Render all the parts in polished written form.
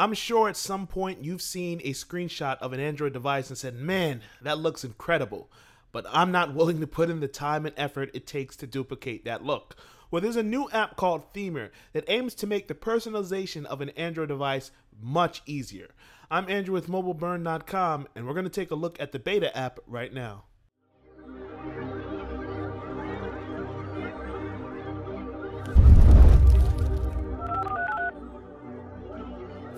I'm sure at some point you've seen a screenshot of an Android device and said, man, that looks incredible, but I'm not willing to put in the time and effort it takes to duplicate that look. Well, there's a new app called Themer that aims to make the personalization of an Android device much easier. I'm Andrew with mobileburn.com, and we're going to take a look at the beta app right now.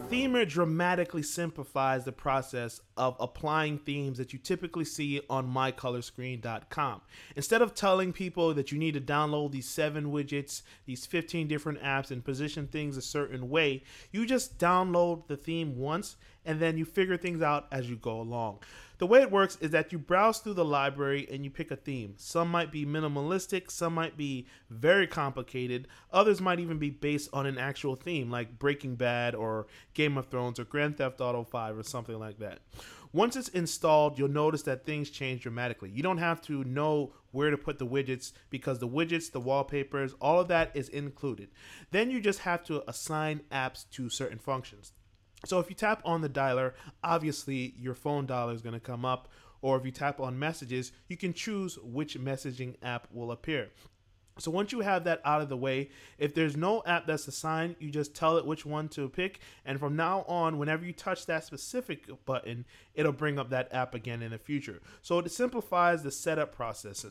Themer dramatically simplifies the process of applying themes that you typically see on mycolorscreen.com. Instead of telling people that you need to download these 7 widgets, these 15 different apps, and position things a certain way, you just download the theme once and then you figure things out as you go along. The way it works is that you browse through the library and you pick a theme. Some might be minimalistic, some might be very complicated, others might even be based on an actual theme like Breaking Bad or Game of Thrones or Grand Theft Auto 5 or something like that. Once it's installed, you'll notice that things change dramatically. You don't have to know where to put the widgets because the widgets, the wallpapers, all of that is included. Then you just have to assign apps to certain functions. So if you tap on the dialer, obviously your phone dialer is going to come up, or if you tap on messages, you can choose which messaging app will appear. So once you have that out of the way, if there's no app that's assigned, you just tell it which one to pick, and from now on, whenever you touch that specific button, it'll bring up that app again in the future. So it simplifies the setup process.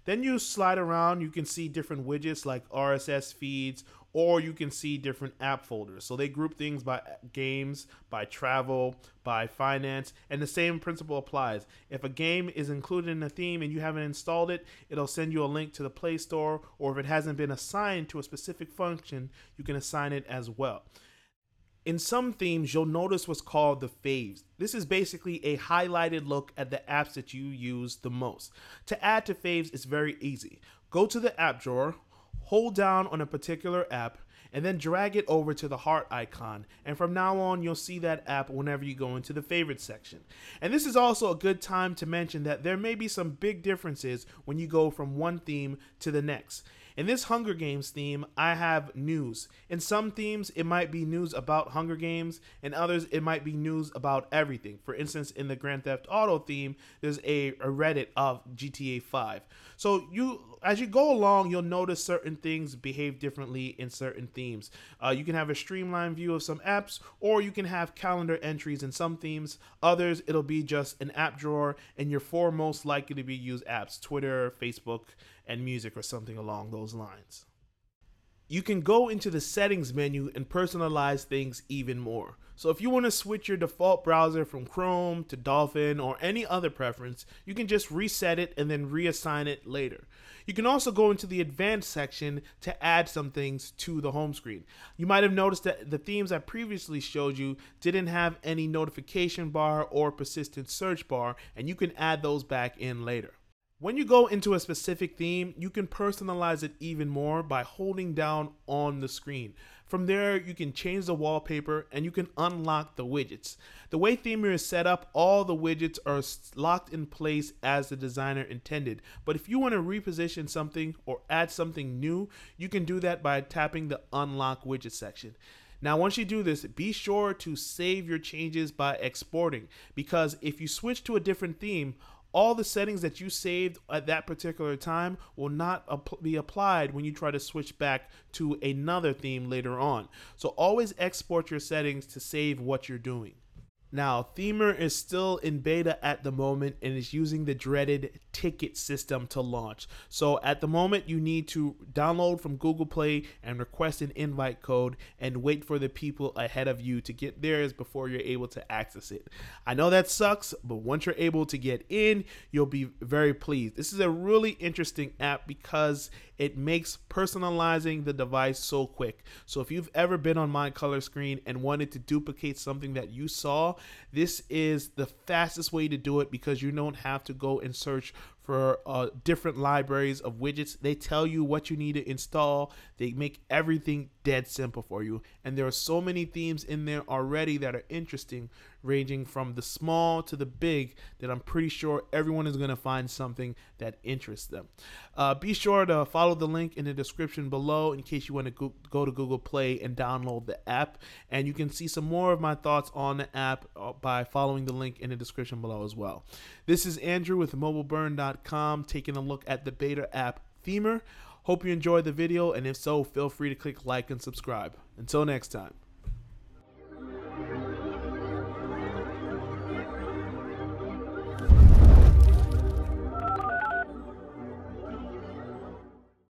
Then you slide around, you can see different widgets like RSS feeds, or you can see different app folders. So they group things by games, by travel, by finance, and the same principle applies. If a game is included in a theme and you haven't installed it, it'll send you a link to the Play Store, or if it hasn't been assigned to a specific function, you can assign it as well. In some themes, you'll notice what's called the faves. This is basically a highlighted look at the apps that you use the most. To add to faves, it's very easy. Go to the app drawer, hold down on a particular app, and then drag it over to the heart icon. And from now on, you'll see that app whenever you go into the favorites section. And this is also a good time to mention that there may be some big differences when you go from one theme to the next. In this Hunger Games theme, I have news. In some themes, it might be news about Hunger Games. In others, it might be news about everything. For instance, in the Grand Theft Auto theme, there's a Reddit of GTA 5. So as you go along, you'll notice certain things behave differently in certain themes. You can have a streamlined view of some apps, or you can have calendar entries in some themes. Others, it'll be just an app drawer and your 4 most likely to be used apps, Twitter, Facebook, and music, or something along those lines. You can go into the settings menu and personalize things even more. So if you want to switch your default browser from Chrome to Dolphin or any other preference, you can just reset it and then reassign it later. You can also go into the advanced section to add some things to the home screen. You might have noticed that the themes I previously showed you didn't have any notification bar or persistent search bar, and you can add those back in later. When you go into a specific theme, you can personalize it even more by holding down on the screen. From there, you can change the wallpaper and you can unlock the widgets. The way Themer is set up, all the widgets are locked in place as the designer intended. But if you want to reposition something or add something new, you can do that by tapping the Unlock Widget section. Now, once you do this, be sure to save your changes by exporting, because if you switch to a different theme, all the settings that you saved at that particular time will not be applied when you try to switch back to another theme later on. So always export your settings to save what you're doing. Now, Themer is still in beta at the moment and is using the dreaded ticket system to launch. So at the moment, you need to download from Google Play and request an invite code and wait for the people ahead of you to get theirs before you're able to access it. I know that sucks, but once you're able to get in, you'll be very pleased. This is a really interesting app because it makes personalizing the device so quick. So if you've ever been on my color screen and wanted to duplicate something that you saw, this is the fastest way to do it because you don't have to go and search for different libraries of widgets. They tell you what you need to install. They make everything dead simple for you. And there are so many themes in there already that are interesting. ranging from the small to the big, that I'm pretty sure everyone is going to find something that interests them. Be sure to follow the link in the description below in case you want to go to Google Play and download the app. And you can see some more of my thoughts on the app by following the link in the description below as well. This is Andrew with mobileburn.com taking a look at the beta app Themer. Hope you enjoyed the video, and if so, feel free to click like and subscribe. Until next time.